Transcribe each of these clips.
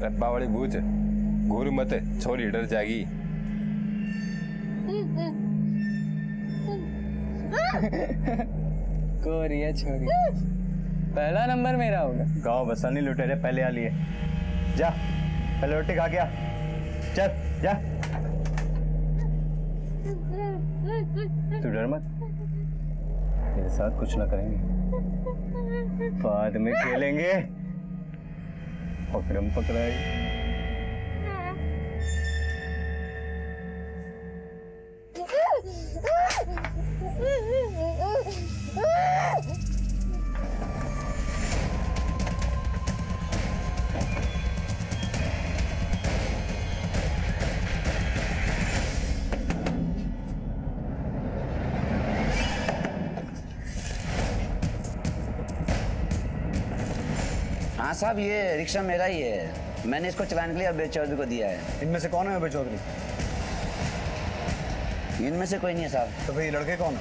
डब्बा वाली बूझ घूर मत, छोरी डर जाएगी। कोरिया छोरी, पहला नंबर मेरा होगा। गाँव बसानी लुटेरे पहले आ लिए। जा पहले रोटी खा गया, चल जा। तू डर मत, मेरे साथ कुछ ना करेंगे, बाद में खेलेंगे पकड़म पकड़ाई। हाँ साहब, ये रिक्शा मेरा ही है, मैंने इसको चलाने के लिए अभय चौधरी को दिया है। इनमें से कौन है अभय चौधरी? इनमें से कोई नहीं है साहब। तो भाई ये लड़के कौन है?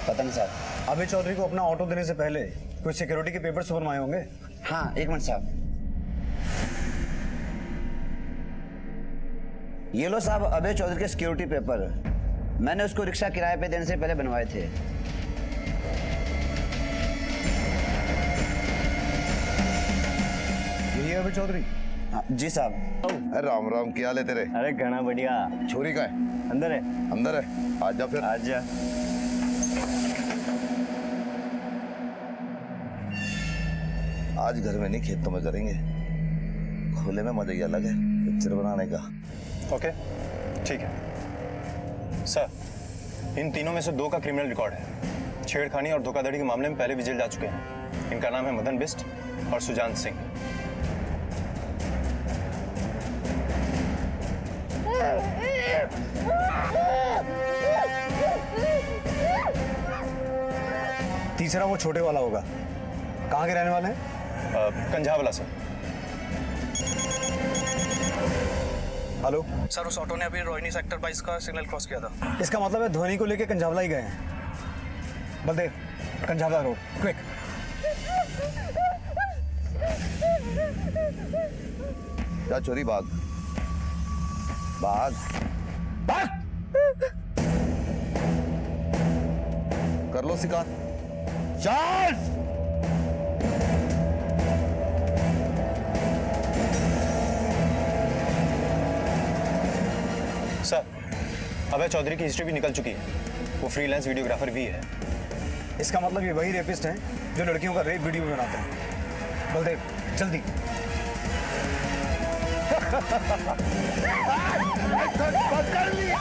पता नहीं साहब। अभय चौधरी को अपना ऑटो देने से पहले कोई सिक्योरिटी के पेपर्स बनवाए होंगे। हाँ एक मिनट साहब, ये लो साहब अभय चौधरी के सिक्योरिटी पेपर, मैंने उसको रिक्शा किराए पे देने से पहले बनवाए थे। यही है अभय चौधरी? हाँ, जी साहब। अरे राम राम, क्या हाल है तेरे? अरे घना बढ़िया। छोरी का है? अंदर है। अंदर है, आ जा फिर। आजा। आज घर में नहीं, खेतों में करेंगे, खुले में मजा ही अलग है पिक्चर बनाने का। ओके ठीक है सर, इन तीनों में से दो का क्रिमिनल रिकॉर्ड है। छेड़खानी और धोखाधड़ी के मामले में पहले भी जेल जा चुके हैं। इनका नाम है मदन बिस्ट और सुजान सिंह। तीसरा वो छोटे वाला होगा। कहाँ के रहने वाले हैं? कंझावला सर। हेलो सर, उस ऑटो ने अभी रोहिणी सेक्टर 22 का सिग्नल क्रॉस किया था। इसका मतलब है ध्वनि को लेके कंझावला ही गए हैं। Baldev, Kanjhawala road, quick. जा छोरी, भाग भाग भाग। कर लो शिकार, चल। सर, अभय चौधरी की हिस्ट्री भी निकल चुकी है, वो फ्रीलांस वीडियोग्राफर भी है। इसका मतलब ये वही रेपिस्ट हैं जो लड़कियों का रेप वीडियो बनाते हैं। बलदेव जल्दी। पकड़ लिया।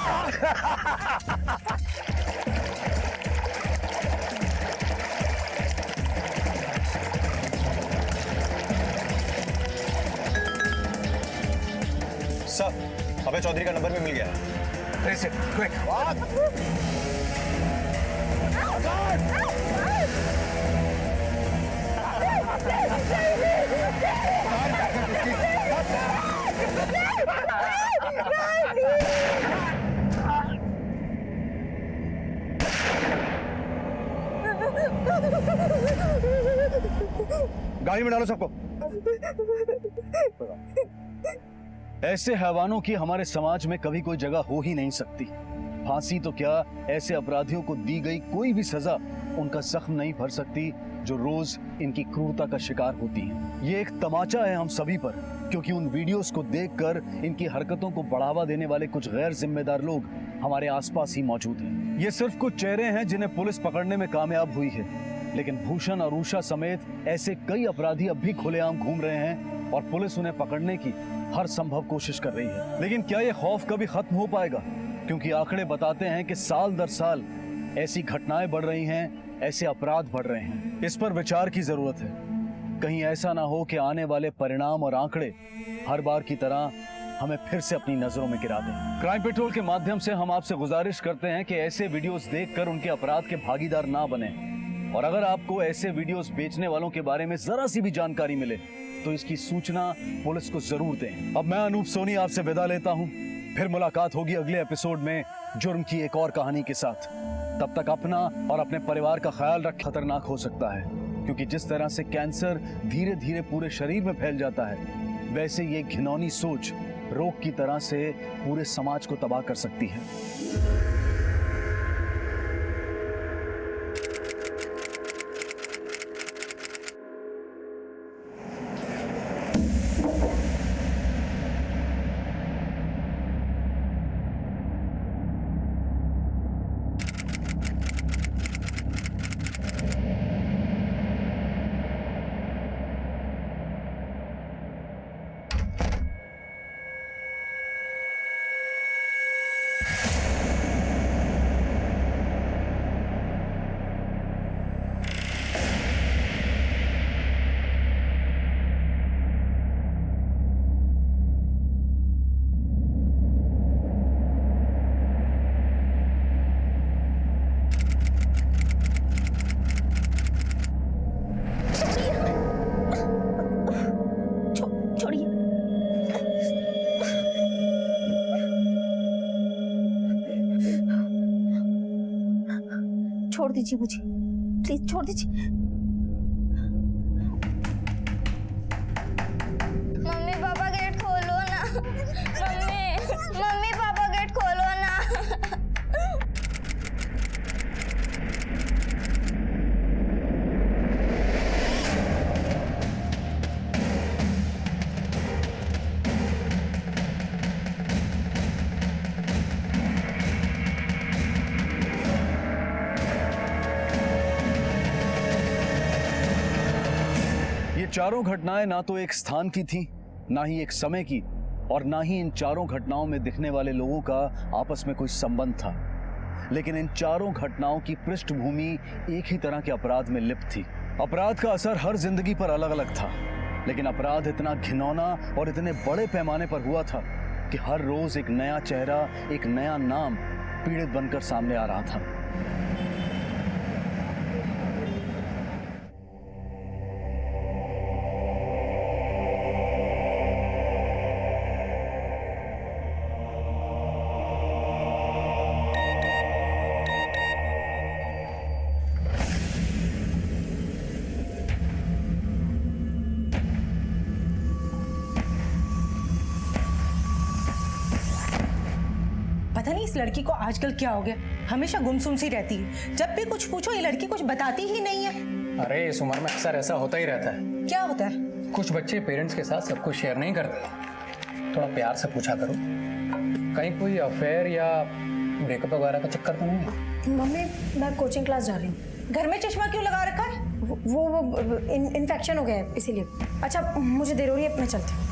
सर, अभय चौधरी का नंबर भी मिल गया है। Trace it, quick. गाड़ी में डालो सबको। ऐसे हैवानों की हमारे समाज में कभी कोई जगह हो ही नहीं सकती। फांसी तो क्या, ऐसे अपराधियों को दी गई कोई भी सजा उनका जख्म नहीं भर सकती जो रोज इनकी क्रूरता का शिकार होती हैं। ये एक तमाचा है हम सभी पर, क्योंकि उन वीडियोस को देखकर इनकी हरकतों को बढ़ावा देने वाले कुछ गैर जिम्मेदार लोग हमारे आसपास ही मौजूद हैं। ये सिर्फ कुछ चेहरे हैं जिन्हें पुलिस पकड़ने में कामयाब हुई है, लेकिन भूषण और उषा समेत ऐसे कई अपराधी अब भी खुलेआम घूम रहे हैं और पुलिस उन्हें पकड़ने की हर संभव कोशिश कर रही है। लेकिन क्या ये खौफ कभी खत्म हो पाएगा? क्योंकि आंकड़े बताते हैं कि साल दर साल ऐसी घटनाएं बढ़ रही हैं, ऐसे अपराध बढ़ रहे हैं। इस पर विचार की जरूरत है। कहीं ऐसा ना हो कि आने वाले परिणाम और आंकड़े हर बार की तरह हमें फिर से अपनी नजरों में गिरा दें। क्राइम पेट्रोल के माध्यम से हम आपसे गुजारिश करते हैं कि ऐसे वीडियोस देखकर उनके अपराध के भागीदार ना बने, और अगर आपको ऐसे वीडियोस बेचने वालों के बारे में जरा सी भी जानकारी मिले तो इसकी सूचना पुलिस को जरूर दें। अब मैं अनूप सोनी आपसे विदा लेता हूं। फिर मुलाकात होगी अगले एपिसोड में जुर्म की एक और कहानी के साथ। तब तक अपना और अपने परिवार का ख्याल रख। खतरनाक हो सकता है, क्योंकि जिस तरह से कैंसर धीरे धीरे पूरे शरीर में फैल जाता है, वैसे ये घिनौनी सोच रोग की तरह से पूरे समाज को तबाह कर सकती है। छोड़ दीजिए मुझे, प्लीज छोड़ दीजिए। मम्मी पापा गेट खोलो ना। मम्मी पापा गेट खोलो ना। चारों घटनाएं ना तो एक स्थान की थी, ना ही एक समय की, और ना ही इन चारों घटनाओं में दिखने वाले लोगों का आपस में कोई संबंध था। लेकिन इन चारों घटनाओं की पृष्ठभूमि एक ही तरह के अपराध में लिप्त थी। अपराध का असर हर जिंदगी पर अलग अलग था, लेकिन अपराध इतना घिनौना और इतने बड़े पैमाने पर हुआ था कि हर रोज एक नया चेहरा, एक नया नाम पीड़ित बनकर सामने आ रहा था। पता नहीं इस लड़की को आजकल क्या हो गया, हमेशा गुमसुम सी रहती है। जब भी कुछ पूछो ये लड़की कुछ बताती ही नहीं है। अरे इस उम्र में अक्सर ऐसा होता ही रहता है। क्या होता है? कुछ बच्चे पेरेंट्स के साथ सब कुछ शेयर नहीं करते। थोड़ा प्यार से पूछा करो, कहीं कोई अफेयर या ब्रेकअप वगैरह का चक्कर तो नहीं है? मम्मी मैं कोचिंग क्लास जा रही हूँ। घर में चश्मा क्यों लगा रखा है? वो इन्फेक्शन हो गया है इसीलिए। अच्छा मुझे देर हो रही है, मैं चलती हूँ।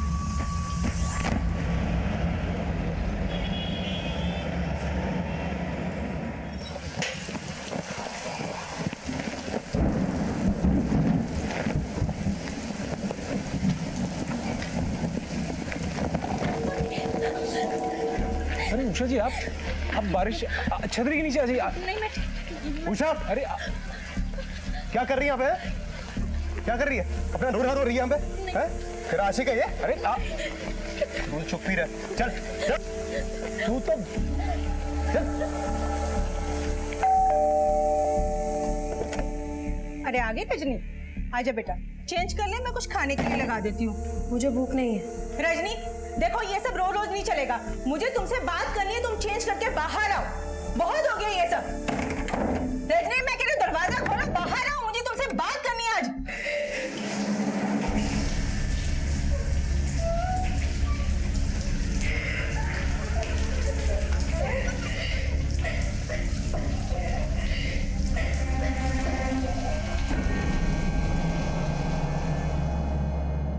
अरे उषा जी, आप बारिश छतरी के नीचे आ जाइए। नहीं मैं उषा, अरे क्या कर रही है यहाँ पे? क्या कर रही है? अपना रो रहा रही है यहाँ पे? हैं? तेरा आशिक है ये? अरे तू चुप ही रह। चल चल, तू तो चल। अरे आगे रजनी, आजा बेटा, चेंज कर ले, मैं कुछ खाने के लिए लगा देती हूँ। मुझे भूख नहीं है। रजनी देखो, ये सब रोज रोज नहीं चलेगा। मुझे तुमसे बात करनी है, तुम चेंज करके बाहर आओ। बहुत हो गया ये सब। रजनी मैं कह रही हूँ दरवाजा खोलो, बाहर आओ, मुझे तुमसे बात करनी है आज।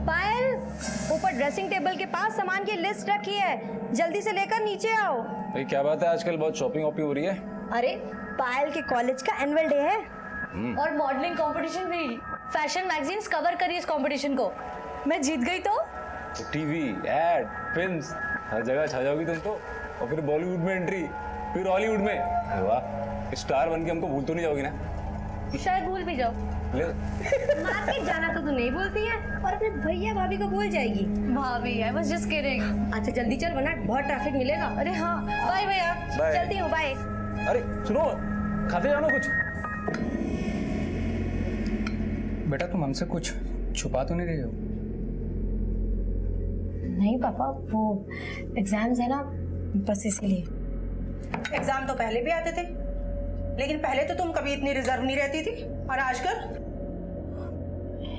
पायल, ऊपर ड्रेसिंग टेबल के पास सामान की लिस्ट रखी है, जल्दी से लेकर नीचे आओ। भाई क्या बात है, आजकल बहुत शॉपिंग वॉपिंग हो रही है। अरे पायल के कॉलेज का एनुअल डे है और मॉडलिंग कंपटीशन भी। फैशन मैगजीन्स कवर करी इस कंपटीशन को। मैं जीत गई तो टीवी, एड, फिल्म्स, हर जगह छा जाओगी तुम तो। और फिर बॉलीवुड में एंट्री, फिर हॉलीवुड में। अरे वाह, स्टार बन के हमको भूल तो नहीं जाओगी ना? शायद भूल भी जाओ। मार्केट जाना तो तू नहीं भूलती है, और अपने भैया भाभी को भूल जाएगी। भाभी आई वाज जस्ट किडिंग। अच्छा जल्दी चल, वरना बहुत ट्रैफिक मिलेगा। अरे हाँ, बाय भैया। चलती हूँ, बाय। अरे सुनो, खाते जानो कुछ। बेटा तुम हमसे कुछ छुपा तो नहीं रही हो? नहीं पापा, वो एग्जाम्स है ना, बस इसीलिए। एग्जाम तो पहले भी आते थे, लेकिन पहले तो तुम कभी इतनी रिजर्व नहीं रहती थी, और आजकल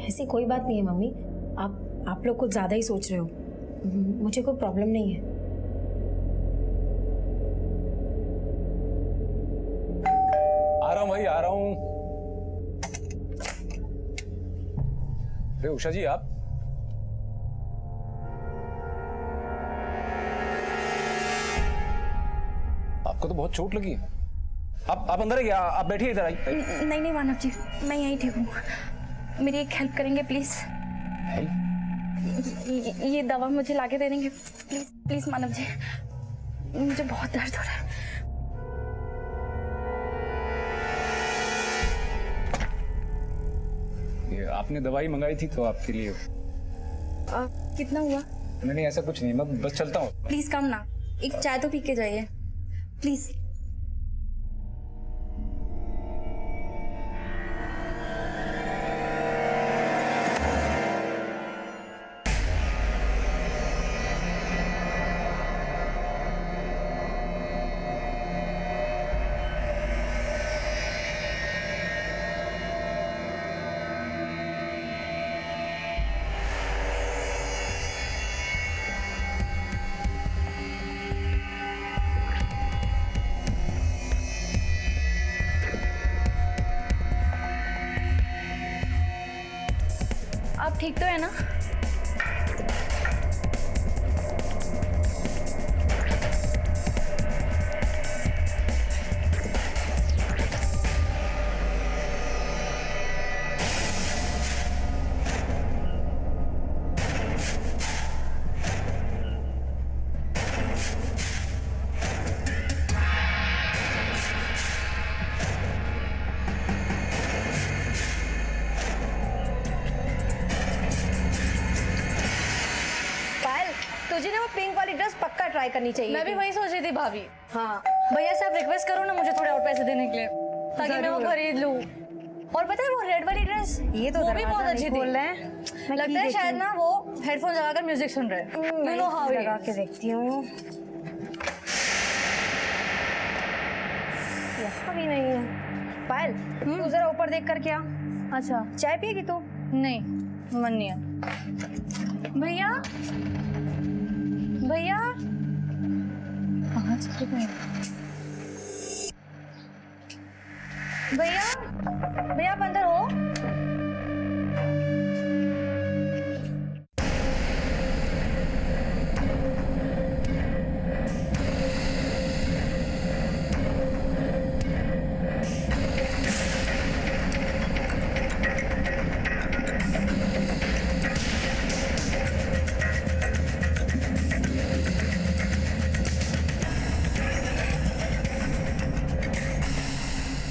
ऐसी कोई बात नहीं है मम्मी, आप लोग कुछ ज़्यादा ही सोच रहे हो। मुझे कोई प्रॉब्लम नहीं है। आ रहा हूँ भाई, आ रहा हूँ। अरे उषा जी, आप आपको तो बहुत चोट लगी है। आप अंदर है क्या? आप बैठिए इधर। आई नहीं नहीं मानव जी, मैं यहीं ठीक हूँ। मेरी एक हेल्प करेंगे प्लीज? ये दवा मुझे लाके दे देंगे प्लीज? प्लीज मानव जी, मुझे बहुत दर्द हो रहा है। ये आपने दवाई मंगाई थी तो आपके लिए। कितना हुआ? नहीं, ऐसा कुछ नहीं, मैं बस चलता हूँ। प्लीज कम ना, एक चाय तो पी के जाइए प्लीज। आप ठीक तो है ना? तुझे ना वो पिंक वाली ड्रेस पक्का ट्राई करनी चाहिए। मैं भी वही सोच रही थी भाभी। हाँ भैया से आप रिक्वेस्ट करो ना मुझे थोड़े और पैसे देने के लिए, ताकि मैं वो खरीद लूं। और पता है वो रेड वाली ड्रेस, ये तो वो भी बहुत अच्छी थी। बोल रहे हैं, लगता है शायद ना वो हेडफोन लगाकर म्यूजिक सुन रहे हैं। यू नो हाउ लगा के देखती हूँ। यहाँ भी नहीं है। पायल, तू जरा ऊपर देख कर क्या। अच्छा, चाय पिएगी तू? नहीं, मन नहीं है। भैया भैया कहाँ चले गए? भैया भैया आप अंदर हो?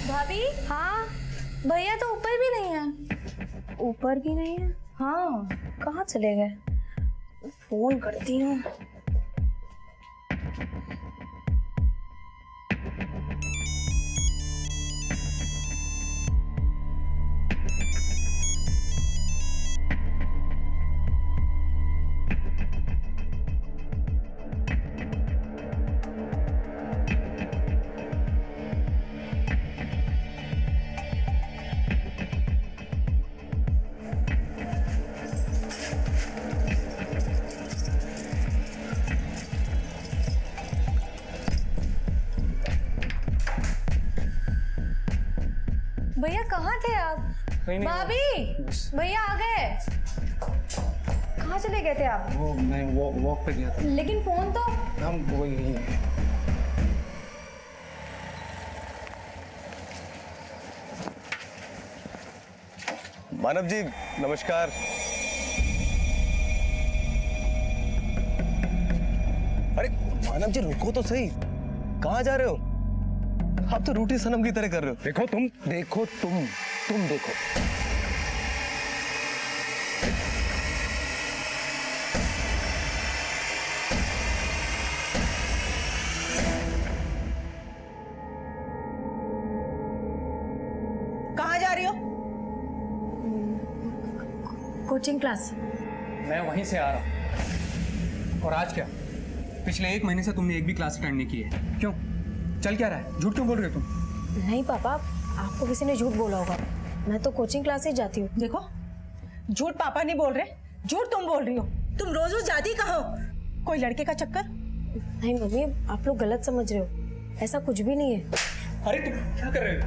भाभी, हाँ भैया तो ऊपर भी नहीं है। ऊपर भी नहीं है? हाँ, कहाँ चले गए? फोन करती हूँ। भैया कहाँ थे आप? नहीं, भाभी भैया आ गए। कहाँ चले गए थे आप? वो मैं वॉक पे गया था। लेकिन फोन तो हम वही। मानव जी नमस्कार। अरे मानव जी रुको तो सही, कहाँ जा रहे हो? आप तो रूठी सनम की तरह कर रहे हो। देखो तुम देखो। कहाँ जा रही हो? Coaching class. मैं वहीं से आ रहा हूँ। और आज क्या? पिछले 1 महीने से तुमने एक भी क्लास अटेंड नहीं की है। क्यों? चल क्या रहा है? झूठ क्यों बोल रहे हो तुम? नहीं पापा, आपको किसी ने झूठ बोला होगा। मैं तो कोचिंग क्लास ही जाती हूँ। देखो, झूठ पापा नहीं बोल रहे, झूठ तुम बोल रही हो। तुम रोज रोज जाती कहाँ हो? कोई लड़के का चक्कर? नहीं मम्मी, आप लोग गलत समझ रहे हो, ऐसा कुछ भी नहीं है। अरे तुम क्या कर रहे हो?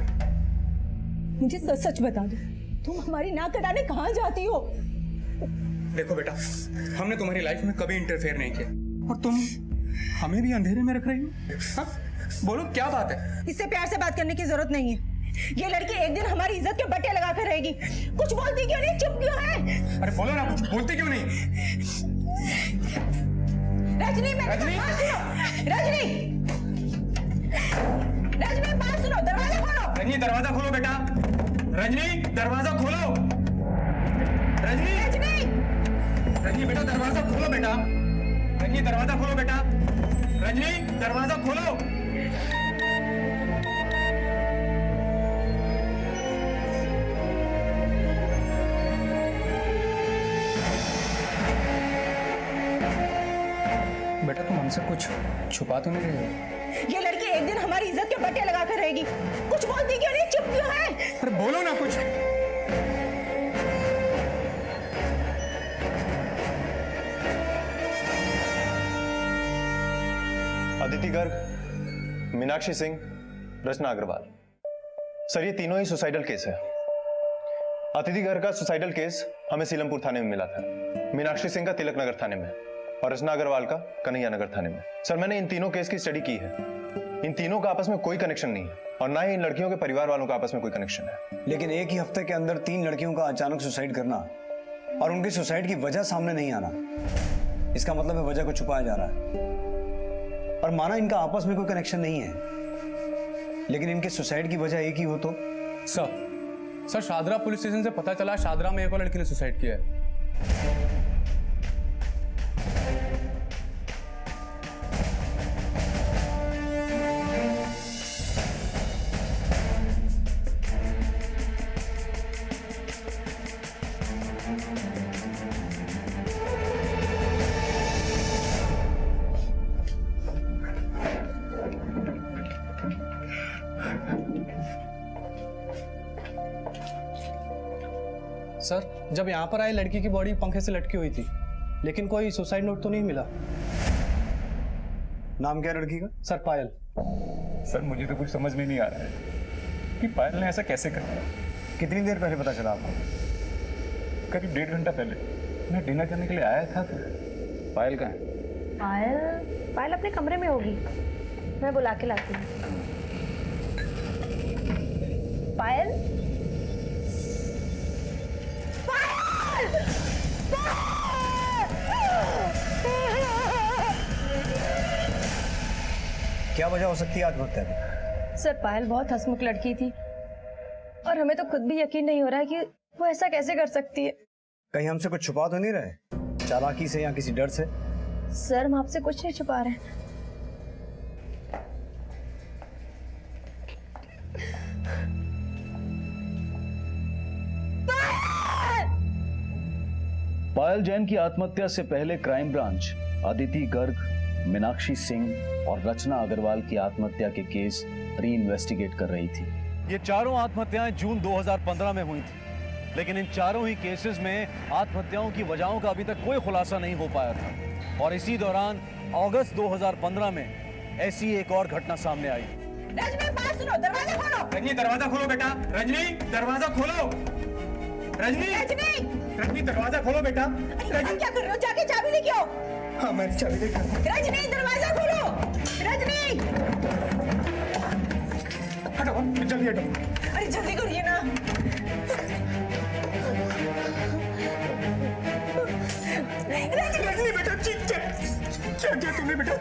मुझे सच सच बता दो, तुम हमारी नाक कटाने कहाँ जाती हो? देखो बेटा, हमने तुम्हारी लाइफ में कभी इंटरफेयर नहीं किया और तुम हमें भी अंधेरे में रख रही हो। हाँ? बोलो क्या बात है? इससे प्यार से बात करने की जरूरत नहीं है। ये लड़की एक दिन हमारी इज्जत के बट्टे लगा कर रहेगी। कुछ बोलती क्यों नहीं? चुप क्यों है? अरे बोलो ना, कुछ बोलते क्यों नहीं? रजनी, मैं रजनी! रजनी, रजनी, बात सुनो, दरवाजा खोलो। रजनी दरवाजा खोलो बेटा। रजनी दरवाजा खोलो। रजनी, रजनी बेटा दरवाजा खोलो बेटा। रजनी दरवाजा खोलो बेटा। रजनी दरवाजा खोलो। बेटा तुम हमसे कुछ छुपा तो नहीं रहे हो? ये लड़की एक दिन हमारी इज्जत के बट्टे लगा कर रहेगी। कुछ बोलती क्यों नहीं? चुप क्यों है? अरे बोलो ना कुछ। अदिति गर्ग, मीनाक्षी सिंह, रचना अग्रवाल। सर ये तीनों ही सुसाइडल केस है। अदिति गर्ग का सुसाइडल केस हमें सीलमपुर थाने में मिला था, मीनाक्षी सिंह का तिलक नगर थाने में और रचना अग्रवाल का कन्हैया नगर थाने में। सर मैंने इन तीनों केस की स्टडी की है। इन तीनों का आपस में कोई कनेक्शन नहीं है और ना ही इन लड़कियों के परिवार वालों का आपस में कोई कनेक्शन है। लेकिन एक ही हफ्ते के अंदर 3 लड़कियों का अचानक सुसाइड करना और उनकी सुसाइड की वजह सामने नहीं आना, इसका मतलब है वजह को छुपाया जा रहा है। और माना इनका आपस में कोई कनेक्शन नहीं है, लेकिन इनके सुसाइड की वजह एक ही हो तो? सर शादरा पुलिस स्टेशन से पता चला शादरा में एक और लड़की ने सुसाइड किया है। सर जब यहाँ पर आए लड़की की बॉडी पंखे से लटकी हुई थी, लेकिन कोई सुसाइड नोट तो नहीं मिला। नाम क्या लड़की का? सर पायल। सर मुझे तो कुछ समझ में नहीं आ रहा है कि पायल ने ऐसा कैसे कर दिया। कितनी देर पहले पता चला आपको? करीब 1.5 घंटा पहले मैं डिनर करने के लिए आया था। तो पायल कहाँ है? पायल अपने कमरे में होगी, मैं बुला के लाती हूँ। पायल, क्या वजह हो सकती है आत्महत्या की? सर पायल बहुत हंसमुख लड़की थी और हमें तो खुद भी यकीन नहीं हो रहा है कि वो ऐसा कैसे कर सकती है। कहीं हमसे कुछ छुपा तो नहीं रहे, चालाकी से या किसी डर से? सर हम आपसे कुछ नहीं छुपा रहे हैं। पायल जैन की आत्महत्या से पहले क्राइम ब्रांच अदिति गर्ग, मीनाक्षी सिंह और रचना अग्रवाल की आत्महत्या के केस री इन्वेस्टिगेट कर रही थी। ये चारों आत्महत्याएं जून 2015 में हुई थी, लेकिन इन चारों ही केसेस में आत्महत्याओं की वजहों का अभी तक कोई खुलासा नहीं हो पाया था। और इसी दौरान अगस्त 2015 में ऐसी एक और घटना सामने आई। रजनी बात सुनो, दरवाजा खोलो। रजनी दरवाजा खोलो बेटा। रजनी दरवाजा खोलो। रजनी दरवाजा खोलो बेटा। रजनी क्या कर रहे हो? जाके चाबी लेके आओ। हाँ मैं चाबी लेकर। रजनी दरवाजा खोलो। रजनी हटो, जल्दी हटो। अरे जल्दी करिए ना। रजनी बेटा क्या क्या तुमने बेटा?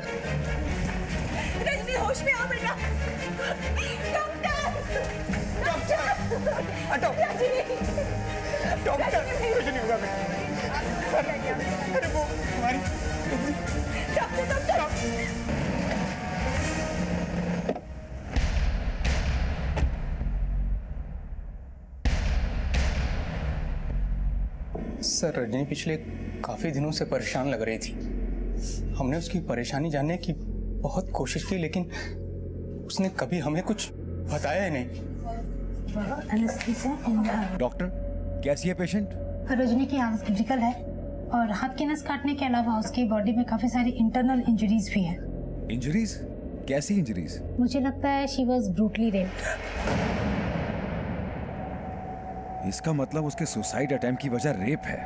रजनी होश में आओ बेटा। डॉक्टर हटो। रजनी डॉक्टर कुछ नहीं होगा बेटा। अरे वो हमारी डॉक्टर सर रजनी पिछले काफी दिनों से परेशान लग रही थी। हमने उसकी परेशानी जानने की बहुत कोशिश की, लेकिन उसने कभी हमें कुछ बताया ही नहीं। डॉक्टर, कैसी है पेशेंट? रजनी की हालत क्रिटिकल है और हाथ की नस काटने के अलावा उसकी बॉडी में काफी सारी इंटरनल इंजरीज भी हैं। इंजरीज? कैसी इंजरीज? मुझे लगता है शी वाज ब्रूटली रेप्ड। इसका मतलब उसके सुसाइड अटेम्प्ट की वजह रेप है।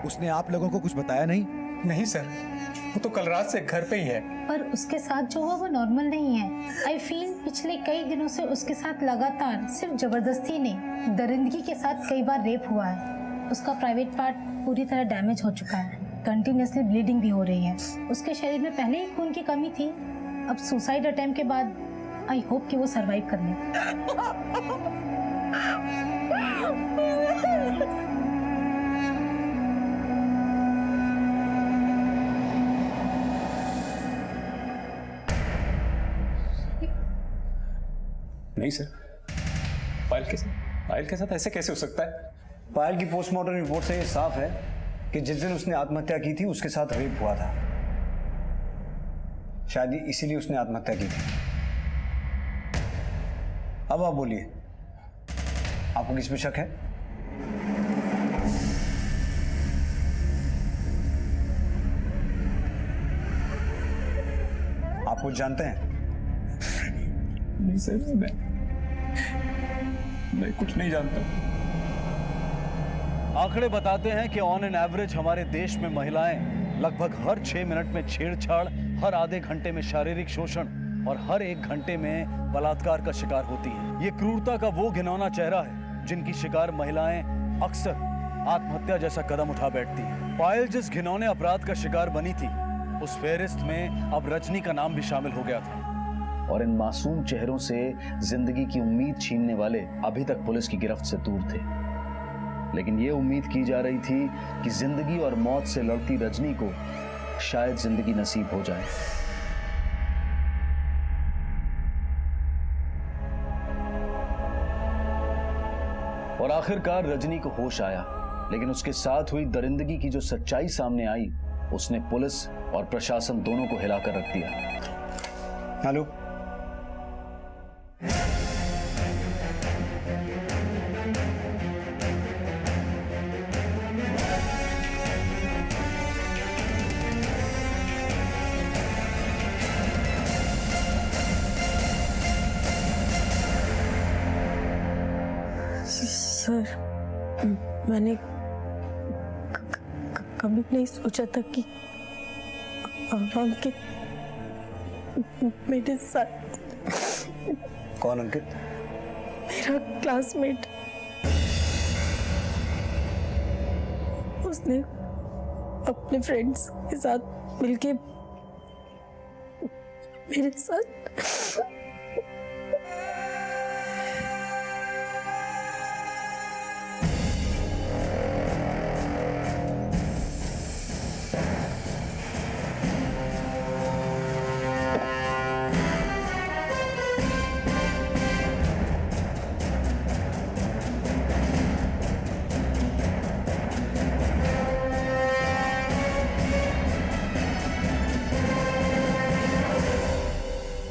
उसने आप लोगों को कुछ बताया नहीं? नहीं सर, वो तो कल रात से घर पे ही है। पर उसके साथ जो हुआ वो नॉर्मल नहीं है। आई फील पिछले कई दिनों से उसके साथ लगातार सिर्फ जबरदस्ती नहीं, दरिंदगी के साथ कई बार रेप हुआ है। उसका प्राइवेट पार्ट पूरी तरह डैमेज हो चुका है, कंटिन्यूसली ब्लीडिंग भी हो रही है। उसके शरीर में पहले ही खून की कमी थी, अब सुसाइड अटेम्प्ट के बाद आई होप कि वो सरवाइव कर ले। नहीं सर, पायल के साथ ऐसे कैसे हो सकता है? पायल की पोस्टमार्टम रिपोर्ट से ये साफ है कि जिस दिन उसने आत्महत्या की थी उसके साथ रेप हुआ था। शायद इसीलिए उसने आत्महत्या की थी। अब आप बोलिए, आपको किस पे शक है? आप कुछ जानते हैं? नहीं सर, मैं कुछ नहीं जानता। आंकड़े बताते हैं कि ऑन एन एवरेज हमारे देश में महिलाएं लगभग हर 6 मिनट में छेड़छाड़, हर आधे घंटे में शारीरिक शोषण और हर 1 घंटे में बलात्कार का शिकार होती हैं। ये क्रूरता का वो घिनौना चेहरा है जिनकी शिकार महिलाएं अक्सर आत्महत्या जैसा कदम उठा बैठती हैं। पायल जिस घिनौने अपराध का शिकार बनी थी, उस फेहरिस्त में अब रजनी का नाम भी शामिल हो गया था। और इन मासूम चेहरों से जिंदगी की उम्मीद छीनने वाले अभी तक पुलिस की गिरफ्त से दूर थे। लेकिन ये उम्मीद की जा रही थी कि जिंदगी और मौत से लड़ती रजनी को शायद जिंदगी नसीब हो जाए। और आखिरकार रजनी को होश आया, लेकिन उसके साथ हुई दरिंदगी की जो सच्चाई सामने आई, उसने पुलिस और प्रशासन दोनों को हिलाकर रख दिया। हेलो, सर, मैंने कभी नहीं सोचा था कि अंकित मेरे साथ। कौन अंकित? मेरा क्लासमेट। उसने अपने फ्रेंड्स के साथ मिलके मेरे साथ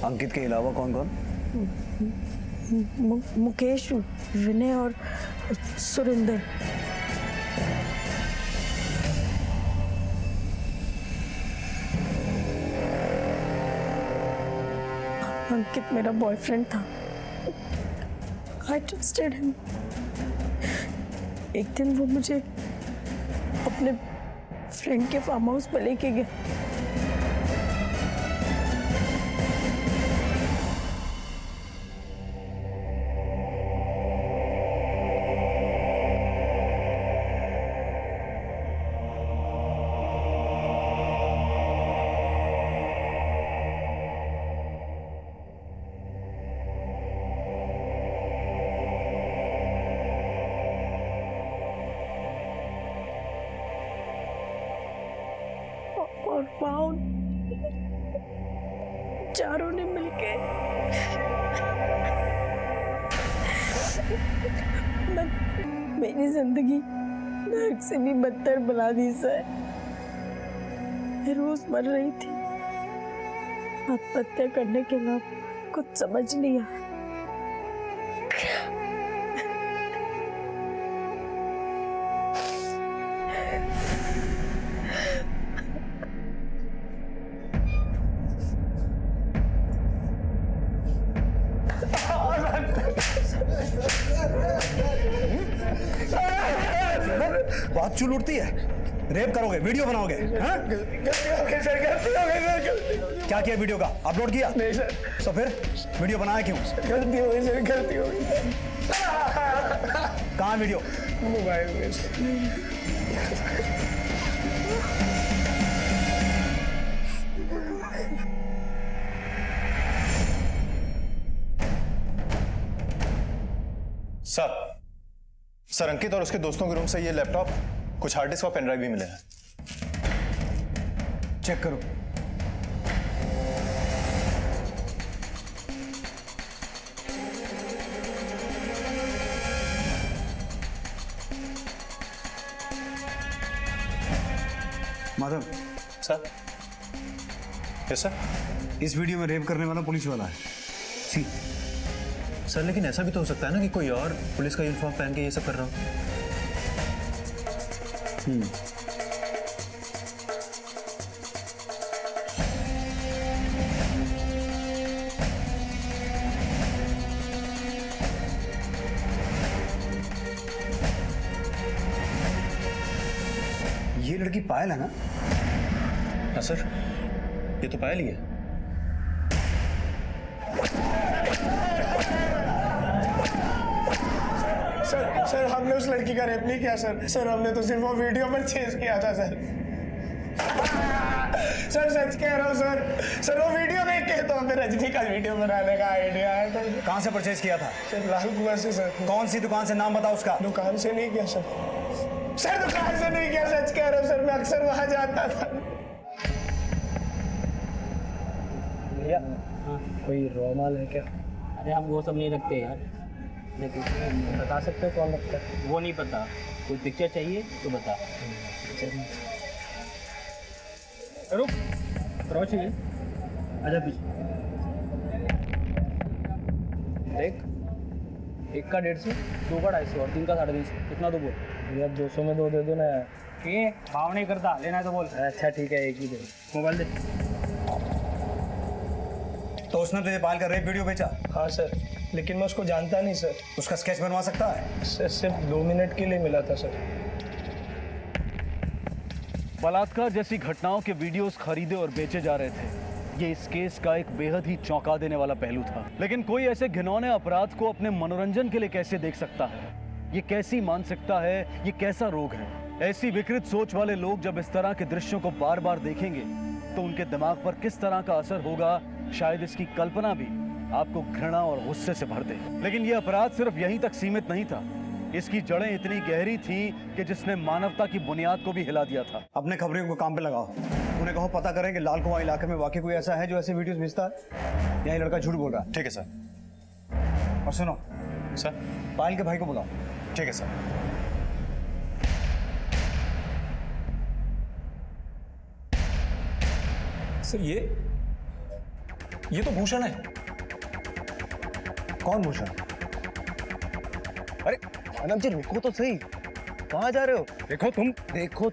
अंकित के अलावा कौन कौन? मुकेश, विनय और सुरेंद्र। अंकित मेरा बॉयफ्रेंड था। I trusted him. एक दिन वो मुझे अपने फ्रेंड के फार्म हाउस पर लेके गया। और वहाँ चारों ने मिलके मेरी जिंदगी नर्क से भी बदतर बना दी सर। मैं रोज मर रही थी। आत्महत्या करने के अलावा कुछ समझ नहीं आया। बात चुल उठती है। रेप करोगे, वीडियो बनाओगे, हाँ? क्या किया वीडियो का? अपलोड किया? नहीं सर। तो फिर वीडियो बनाया क्यों? गलती हो गई सर, गलती हो गई। कहाँ वीडियो? मोबाइल में। सर अंकित और उसके दोस्तों के रूम से ये लैपटॉप, कुछ हार्ड डिस्क और पेन ड्राइव भी मिले हैं। चेक करो। माधव सर। Yes sir. इस वीडियो में रेप करने वाला पुलिस वाला है। सी सर लेकिन ऐसा भी तो हो सकता है ना कि कोई और पुलिस का यूनिफॉर्म पहन के ये सब कर रहा हो। ये लड़की पायल है ना? हाँ सर, ये तो पायल ही है। सर हमने उस लड़की का रेप नहीं किया सर हमने तो सिर्फ वो वीडियो पर चेंज किया था सर सच कह रहा हूँ सर वो वीडियो देख के तो हमें रजनी का वीडियो बनाने का आइडिया आया था। कहाँ से परचेज किया था? सर लाल कुआं से सर। कौन सी दुकान से? नाम बताओ उसका। दुकान से नहीं किया सर दुकान से नहीं किया, सच कह रहा हूँ सर, मैं अक्सर वहां जाता था। भैया कोई रोमाल है क्या? अरे हम वो सब नहीं रखते यार, लेकिन बता सकते हो कौन रखता है? वो नहीं पता। कोई पिक्चर चाहिए तो बता। रुक, क्रॉच चाहिए। आजा पीछे। एक का 150, 2 का 250 और 3 का 350। कितना दो बोल? भैया 200 में 2 दे दो ना यार। के भाव नहीं करता, लेना है तो बोल। अच्छा ठीक है, एक ही दे। मोबाइल दे। तो उसने तुझे पायल का रेप वीडियो बेचा? हाँ सर, लेकिन मैं उसको जानता नहीं सर। उसका स्केच बनवा सकता है? सर सिर्फ 2 मिनट के लिए मिला था सर। बलात्कार जैसी घटनाओं के वीडियोस खरीदे और बेचे जा रहे थे। ये इस केस का एक बेहद ही चौंका देने वाला पहलू था। लेकिन कोई ऐसे घिनौने अपराध को अपने मनोरंजन के लिए कैसे देख सकता है? ये कैसी मानसिकता है? ये कैसा रोग है? ऐसी विकृत सोच वाले लोग जब इस तरह के दृश्यों को बार बार देखेंगे तो उनके दिमाग पर किस तरह का असर होगा, शायद इसकी कल्पना भी आपको घृणा और गुस्से से भर दे। लेकिन यह अपराध सिर्फ यहीं तक सीमित नहीं था। इसकी जड़ें इतनी गहरी थी कि जिसने मानवता की बुनियाद को भी हिला दिया था। अपने खबरियों को काम पे लगाओ। उन्हें कहो पता करें कि लाल कुआं इलाके में वाकई कोई ऐसा है जो ऐसे वीडियोस भेजता है, या ये लड़का झूठ बोल रहा है। ठीक है सर। और सुनो सर, पायल के भाई को बुलाओ। ठीक है सर। सर ये तो भूषण है। कौन भूषण? अरे आनंद जी रुको तो सही, कहाँ जा रहे हो? देखो तुम देखो।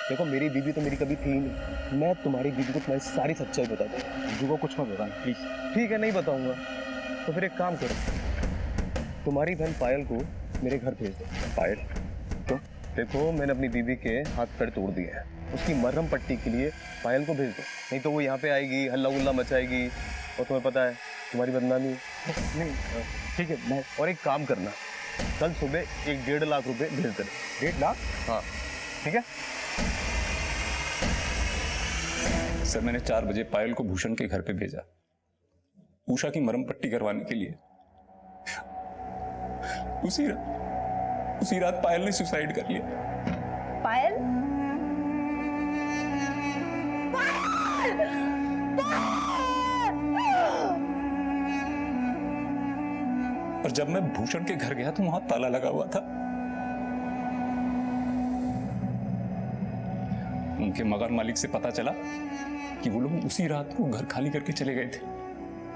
देखो मेरी बीवी तो मेरी कभी थी ही नहीं। मैं तुम्हारी बीवी को तुम्हारी सारी सच्चाई बता दूंगा। बीवी को कुछ मत बताना प्लीज। ठीक है, नहीं बताऊंगा। तो फिर एक काम करो, तुम्हारी बहन पायल को मेरे घर भेज दो। पायल क्यों? देखो मैंने अपनी बीवी के हाथ पैर तोड़ दिए हैं, उसकी मरहम पट्टी के लिए पायल को भेज दो, नहीं तो वो यहाँ पे आएगी, हल्ला गुल्ला मचाएगी और तुम्हें पता है तुम्हारी बदनामी। नहीं ठीक है, मैं और एक काम करना, कल सुबह 1-1.5 लाख रुपए भेज देना। 1.5 लाख? हाँ ठीक है। सर मैंने 4 बजे पायल को भूषण के घर पे भेजा, उषा की मरहम पट्टी करवाने के लिए। उसी रात पायल ने सुसाइड कर लिया। पायल? और जब मैं भूषण के घर गया तो वहां ताला लगा हुआ था। उनके मकान मालिक से पता चला कि वो लोग उसी रात को घर खाली करके चले गए थे।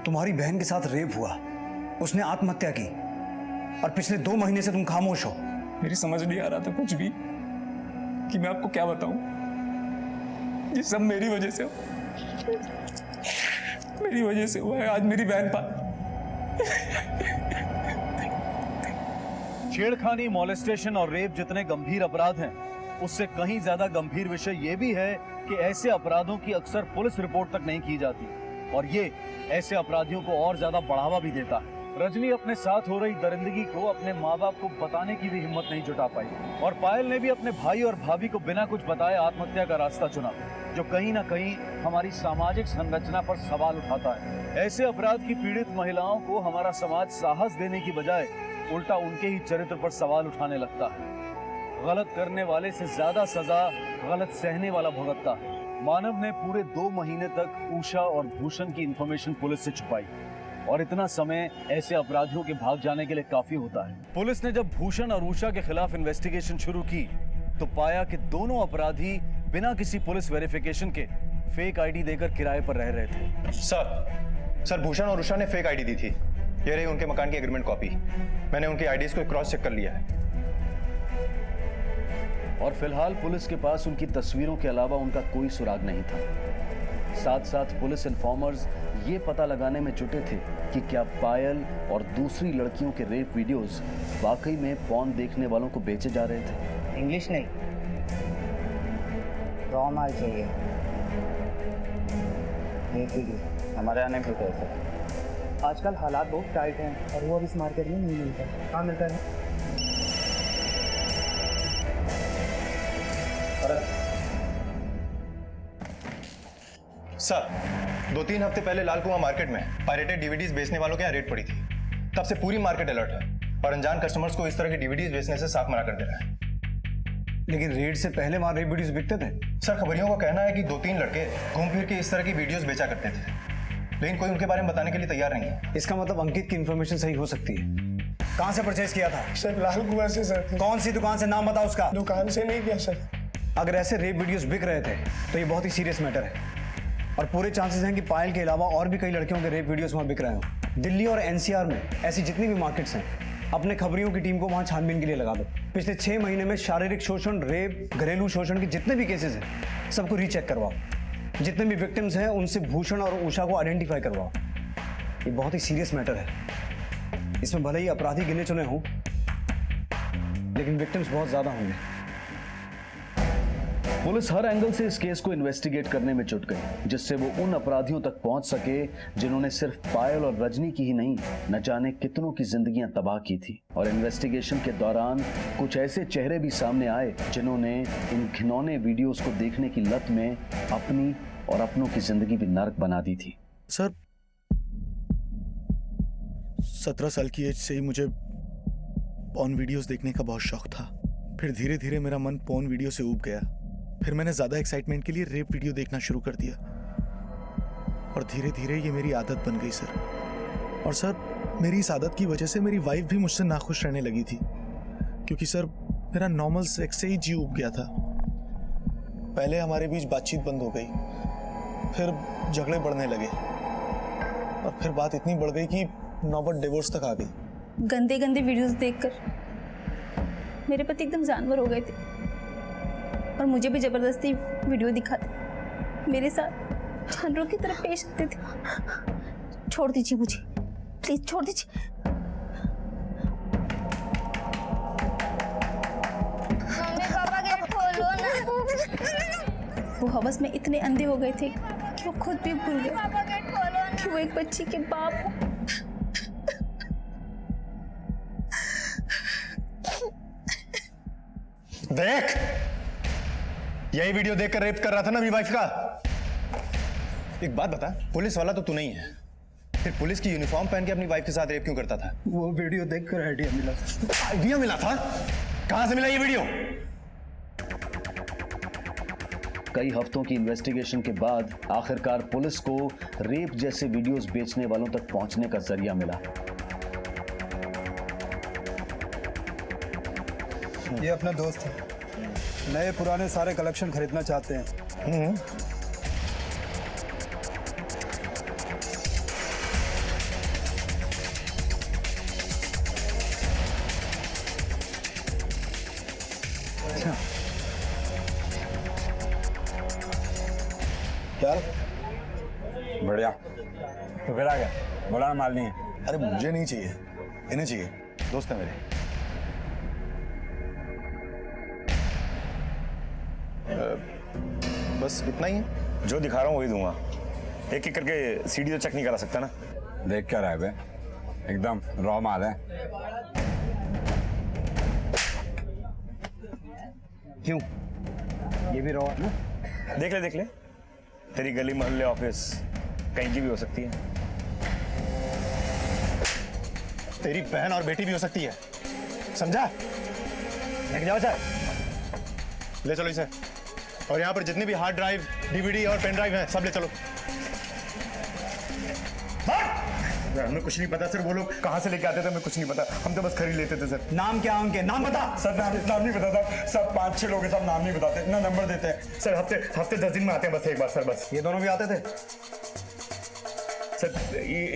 तुम्हारी बहन के साथ रेप हुआ, उसने आत्महत्या की, और पिछले 2 महीने से तुम खामोश हो। मेरी समझ नहीं आ रहा था कुछ भी कि मैं आपको क्या बताऊं। ये सब मेरी वजह से हुआ है। आज मेरी बहन छेड़खानी, मॉलेस्टेशन और रेप जितने गंभीर अपराध हैं, उससे कहीं ज्यादा गंभीर विषय यह भी है कि ऐसे अपराधों की अक्सर पुलिस रिपोर्ट तक नहीं की जाती, और ये ऐसे अपराधियों को और ज्यादा बढ़ावा भी देता है। रजनी अपने साथ हो रही दरिंदगी को अपने माँ बाप को बताने की भी हिम्मत नहीं जुटा पाई, और पायल ने भी अपने भाई और भाभी को बिना कुछ बताए आत्महत्या का रास्ता चुना, जो कहीं ना कहीं हमारी सामाजिक संरचना पर सवाल उठाता है। ऐसे अपराध की पीड़ित महिलाओं को हमारा समाज साहस देने की बजाय उल्टा उनके ही चरित्र पर सवाल उठाने लगता है। गलत करने वाले से ज्यादा सजा गलत सहने वाला भुगतता है। मानव ने पूरे 2 महीने तक उषा और भूषण की इंफॉर्मेशन पुलिस से छुपाई, और इतना समय ऐसे अपराधियों के भाग जाने के लिए काफी होता है। पुलिस ने जब भूषण और उषा के खिलाफ इन्वेस्टिगेशन शुरू की तो पाया कि दोनों अपराधी बिना किसी पुलिस वेरिफिकेशन के फेक आईडी देकर किराए पर रह रहे थे। सर भूषण और उषा ने फेक आईडी दी थी। ये रही उनके मकान की एग्रीमेंट कॉपी। मैंने उनकी आईडीज को क्रॉस चेक कर लिया है, और फिलहाल पुलिस के पास उनकी तस्वीरों के अलावा उनका कोई सुराग नहीं था। साथ साथ पुलिस इन्फॉर्मर्स ये पता लगाने में जुटे थे कि क्या पायल और दूसरी लड़कियों के रेप वीडियोस वाकई में पॉर्न देखने वालों को बेचे जा रहे थे। इंग्लिश नहीं, रॉ माल चाहिए। एक वीडियो हमारे आने पे कैसे? आजकल हालात बहुत टाइट हैं और वो अब इस मार्केट में नहीं मिलता। कहाँ मिलता है? सर 2-3 हफ्ते पहले लाल कुआं मार्केट में पायरेटेड डीवीडीज बेचने वालों के यहाँ रेड पड़ी थी। तब से पूरी मार्केट अलर्ट है और अनजान कस्टमर्स को इस तरह की डीवीडीज बेचने से साफ मना कर दे रहा है। लेकिन रेड से पहले वहां रेप वीडियोस बिकते थे। सर खबरियों का कहना है कि 2-3 लड़के घूम फिर के इस तरह की वीडियोस बेचा करते थे, लेकिन कोई उनके बारे में बताने के लिए तैयार नहीं है। इसका मतलब अंकित की इंफॉर्मेशन सही हो सकती है। कहाँ से परचेज किया था? सर लाल कुआं से सर। कौन सी दुकान से, नाम बताओ उसका। दुकान से नहीं किया सर। अगर ऐसे रेप वीडियोस बिक रहे थे तो ये बहुत ही सीरियस मैटर है, और पूरे चांसेस हैं कि पायल के अलावा और भी कई लड़कियों के रेप वीडियोस वहां बिक रहे हो। दिल्ली और एनसीआर में ऐसी जितनी भी मार्केट्स हैं, अपने खबरियों की टीम को वहां छानबीन के लिए लगा दो। पिछले 6 महीने में शारीरिक शोषण, रेप, घरेलू शोषण के जितने भी केसेस हैं सबको रीचेक करवाओ। जितने भी विक्टिम्स हैं उनसे भूषण और उषा को आइडेंटिफाई करवाओ। ये बहुत ही सीरियस मैटर है। इसमें भले ही अपराधी गिने चुने हों, लेकिन विक्टिम्स बहुत ज्यादा होंगे। पुलिस हर एंगल से इस केस को इन्वेस्टिगेट करने में जुट गई, जिससे वो उन अपराधियों तक पहुंच सके जिन्होंने सिर्फ पायल और रजनी की ही नहीं, न जाने कितनों की जिंदगियां तबाह की थी। और इन्वेस्टिगेशन के दौरान कुछ ऐसे चेहरे भी सामने आए जिन्होंने इन घिनौने वीडियोस को देखने की लत में अपनी और अपनों की जिंदगी भी नर्क बना दी थी। सर 17 साल की एज से ही मुझे पॉर्न वीडियोस देखने का बहुत शौक था। फिर धीरे धीरे मेरा मन पॉर्न वीडियो से ऊब गया। फिर मैंने ज्यादा एक्साइटमेंट के लिए रेप वीडियो देखना शुरू कर दिया, और धीरे धीरे ये मेरी आदत बन गई सर। और सर मेरी इस आदत की वजह से मेरी वाइफ भी मुझसे नाखुश रहने लगी थी, क्योंकि सर मेरा नॉर्मल सेक्स से ही जी उब गया था। पहले हमारे बीच बातचीत बंद हो गई, फिर झगड़े बढ़ने लगे, और फिर बात इतनी बढ़ गई कि नौबत डिवोर्स तक आ गई। गंदे गंदे वीडियोस देखकर मेरे पति एकदम जानवर हो गए थे, और मुझे भी जबरदस्ती वीडियो दिखाते, मेरे साथ जानवरों की तरह पेश करते थे। छोड़ दीजिए मुझे, प्लीज छोड़ दीजिए। मम्मी पापा गेट खोलो ना। वो हवस में इतने अंधे हो गए थे कि वो खुद भी भूल गए कि वो एक बच्ची के बाप हो। देख, यही वीडियो देखकर रेप कर रहा था ना मेरी वाइफ का। एक बात बता, पुलिस वाला तो तू नहीं है, फिर पुलिस की यूनिफॉर्म पहन के अपनी वाइफ के साथ रेप क्यों करता था? वो वीडियो देखकर आइडिया मिला था। आइडिया मिला था? कहां से मिला ये वीडियो? कई हफ्तों की इन्वेस्टिगेशन के बाद आखिरकार पुलिस को रेप जैसे वीडियोस बेचने वालों तक पहुंचने का जरिया मिला। ये अपना दोस्त है, नए पुराने सारे कलेक्शन खरीदना चाहते हैं। क्या बढ़िया। तो फिर आ गया, बोला ना माल नहीं है। अरे मुझे नहीं चाहिए, इन्हें चाहिए, दोस्त है मेरे। बस इतना ही है, जो दिखा रहा हूँ वही दूंगा। एक एक करके सीडी तो चेक नहीं करा सकता ना। देख क्या रहा है बे, एकदम रॉ माल है। क्यों, ये भी रॉ है ना? देख ले, तेरी गली मोहल्ले ऑफिस कहीं की भी हो सकती है। तेरी बहन और बेटी भी हो सकती है, समझा? लेके जाओ चाहे। ले चलो इसे, और यहाँ पर जितने भी हार्ड ड्राइव, डीवीडी और पेन ड्राइव हैं सब ले चलो। हमें कुछ नहीं पता सर, वो लोग कहाँ से लेके आते थे हमें कुछ नहीं पता, हम तो बस खरीद लेते थे सर। नाम क्या उनके, नाम बता। सर नाम नहीं पता था, सब 5-6 लोग हैं, सब नाम नहीं बताते, ना नंबर देते हैं सर। हफ्ते 10 दिन में आते हैं बस एक बार सर, बस। ये दोनों भी आते थे सर?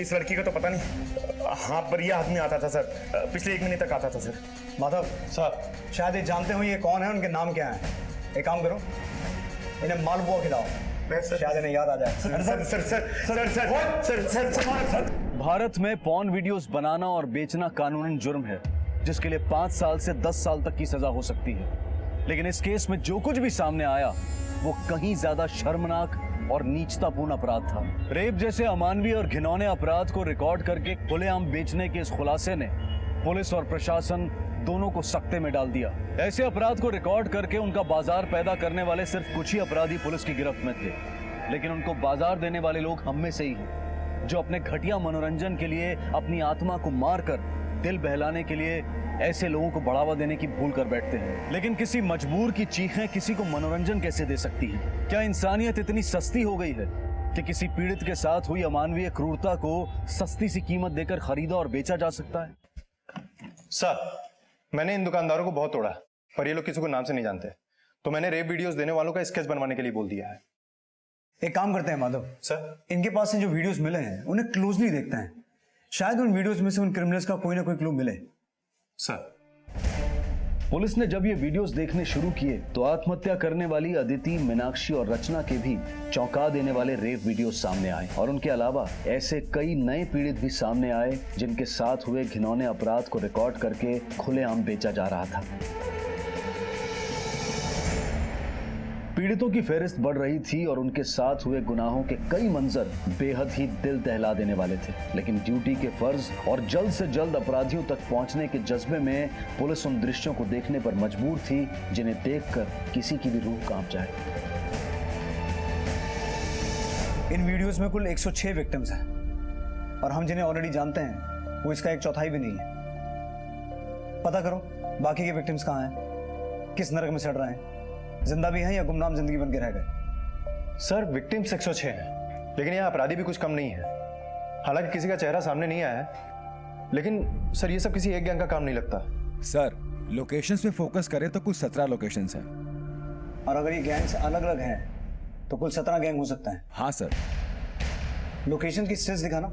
इस लड़की का तो पता नहीं, हाँ पर ये आदमी आता था सर, पिछले 1 महीने तक आता था सर। माधव साहब, शायद ये जानते हो ये कौन है, उनके नाम क्या है। एक काम करो, इन्हें मालपुआ खिलाओ, शायद इन्हें याद आ जाए। भारत में पॉर्न वीडियोस बनाना और बेचना कानूनन जुर्म है, जिसके लिए 5 साल से 10 साल तक की सजा हो सकती है। लेकिन इस केस में जो कुछ भी सामने आया वो कहीं ज्यादा शर्मनाक और नीचतापूर्ण अपराध था। रेप जैसे अमानवीय और घिनौने अपराध को रिकॉर्ड करके खुलेआम बेचने के इस खुलासे ने पुलिस और प्रशासन दोनों को सकते में डाल दिया। ऐसे अपराध को रिकॉर्ड करके उनका बाजार पैदा करने वाले सिर्फ कुछ ही अपराधी पुलिस की गिरफ्त में थे, लेकिन उनको बाजार देने वाले लोग हम में से ही हैं, जो अपने घटिया मनोरंजन के लिए अपनी आत्मा को मारकर दिल बहलाने के लिए ऐसे लोगों को बढ़ावा देने की भूल कर बैठते हैं। लेकिन किसी मजबूर की चीखें किसी को मनोरंजन कैसे दे सकती हैं? क्या इंसानियत इतनी सस्ती हो गई है कि किसी पीड़ित के साथ हुई अमानवीय क्रूरता को सस्ती सी कीमत देकर खरीदा और बेचा जा सकता है? सर, मैंने इन दुकानदारों को बहुत तोड़ा, पर ये लोग किसी को नाम से नहीं जानते, तो मैंने रेप वीडियोस देने वालों का स्केच बनवाने के लिए बोल दिया है। एक काम करते हैं माधव सर, इनके पास से जो वीडियोस मिले हैं उन्हें क्लोजली देखते हैं, शायद उन वीडियोस में से उन क्रिमिनल्स का कोई ना कोई क्लू मिले। सर, पुलिस ने जब ये वीडियोस देखने शुरू किए तो आत्महत्या करने वाली अदिति, मीनाक्षी और रचना के भी चौंका देने वाले रेप वीडियोस सामने आए, और उनके अलावा ऐसे कई नए पीड़ित भी सामने आए जिनके साथ हुए घिनौने अपराध को रिकॉर्ड करके खुलेआम बेचा जा रहा था। पीड़ितों की फेहरिस्त बढ़ रही थी और उनके साथ हुए गुनाहों के कई मंजर बेहद ही दिल दहला देने वाले थे, लेकिन ड्यूटी के फर्ज और जल्द से जल्द अपराधियों तक पहुंचने के जज्बे में पुलिस उन दृश्यों को देखने पर मजबूर थी जिन्हें देखकर किसी की भी रूह कांप जाए। इन वीडियोस में कुल 106 विक्टिम्स हैं, और हम जिन्हें ऑलरेडी जानते हैं वो इसका 1/4 भी नहीं है। पता करो बाकी के विक्टिम्स कहाँ हैं, किस नरक में सड़ रहे हैं, जिंदा भी हैं या गुमनाम जिंदगी बन के रह गए। सर विक्टिम्स 106 हैं, लेकिन यहाँ अपराधी भी कुछ कम नहीं है। हालांकि किसी का चेहरा सामने नहीं आया है, लेकिन सर ये सब किसी एक गैंग का काम नहीं लगता। सर लोकेशंस पे फोकस करें तो कुल 17 लोकेशंस हैं, और अगर ये गैंग्स अलग अलग हैं तो कुल 17 गैंग हो सकता है। हाँ सर। लोकेशन की स्टेट्स दिखाना।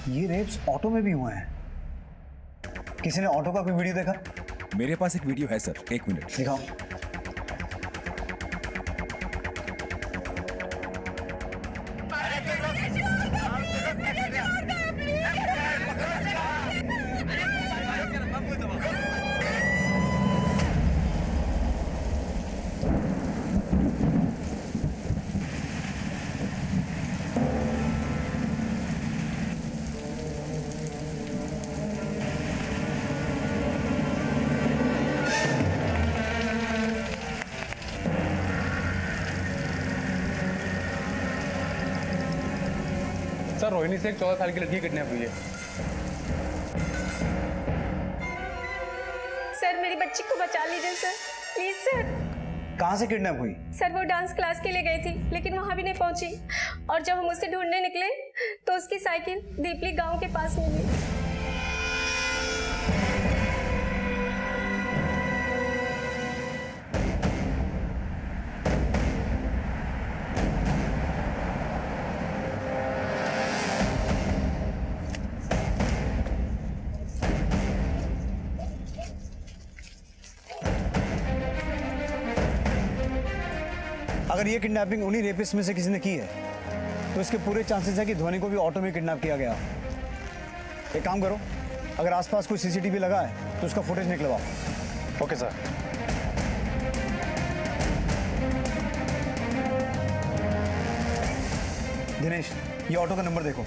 ये रेप्स ऑटो में भी हुए हैं। किसी ने ऑटो का कोई वीडियो देखा? मेरे पास एक वीडियो है सर, 1 मिनट दिखाओ। सर रोहिणी से एक 14 साल की लड़की किडनैप हुई है। सर मेरी बच्ची को बचा लीजिए सर, प्लीज सर। कहाँ से किडनैप हुई? सर वो डांस क्लास के लिए गई थी लेकिन वहाँ भी नहीं पहुँची, और जब हम उसे ढूंढने निकले तो उसकी साइकिल दीपली गांव के पास मिली। अगर ये किडनैपिंग उन्हीं रेपिस्ट में से किसी ने की है तो इसके पूरे चांसेस है कि ध्वनि को भी ऑटो में किडनैप किया गया। एक काम करो, अगर आसपास कोई सीसीटीवी लगा है तो उसका फुटेज निकलवाओ। Okay sir. दिनेश, ये ऑटो का नंबर देखो।